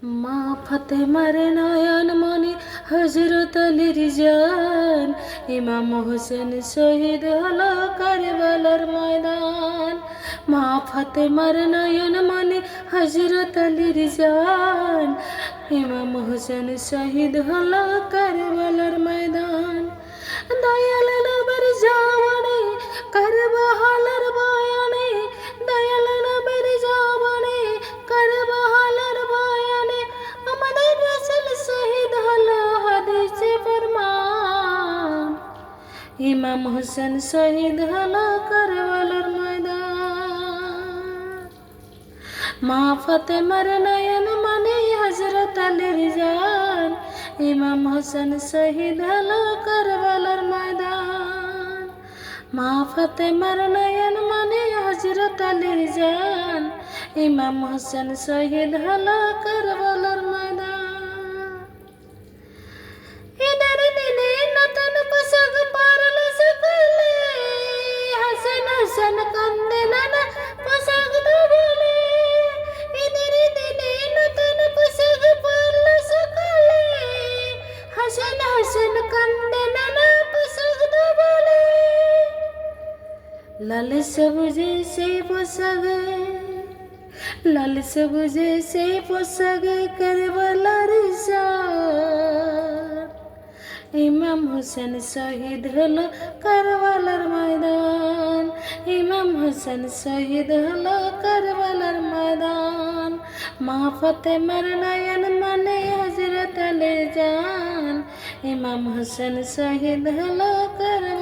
মা ফাতেমার নয়ন মনি হযরত আলীর জান, ইমাম হোসেন শহীদ হলো কারবালার ময়দান। মা ফাতেমার নয়ন মনি হযরত আলীর জান, ইমাম হোসেন শহীদ হলো কারবালার ময়দান। দয়াল নবীর জওয়ানে কারবালার বয়ানে, দয়াল নবীর জওয়ানে কারবালার বয়ানে, আমাদের রাসূল শহীদ হলো হাদিসে ফরমান। ইমাম হোসেন শহীদ হলো কারবালার ময়দান। মা ফাতেমার নয়ন মনি হযরত আলীর জান, ইমাম হোসেন শহীদ হলো কারবালার ময়দান। মা ফাতেমার নয়ন মনি হযরত আলীর জান, ইমাম হোসেন শহীদ হলো কারবালার ময়দান। ঈদের দিনে নতুন পোশাক পরলো সকলে, হাসান হাসান কান্দে নানা পোশাক বলে। ঈদের দিনে নতুন পোশাক পরলো সকলে, হাসান হাসান কান্দে নানা পোশাক বলে। লাল সবুজে সেই পোশাকে, লাল সবুজে সেই পোশাকে কারবালার জান, ইমাম হোসেন শহীদ হলো কারবালার ময়দান। ইমাম হোসেন শহীদ হলো কারবালার ময়দান। মা ফাতেমার নয়ন মনি হযরত আলীর জান, ইমাম হোসেন শহীদ হলো কারবালার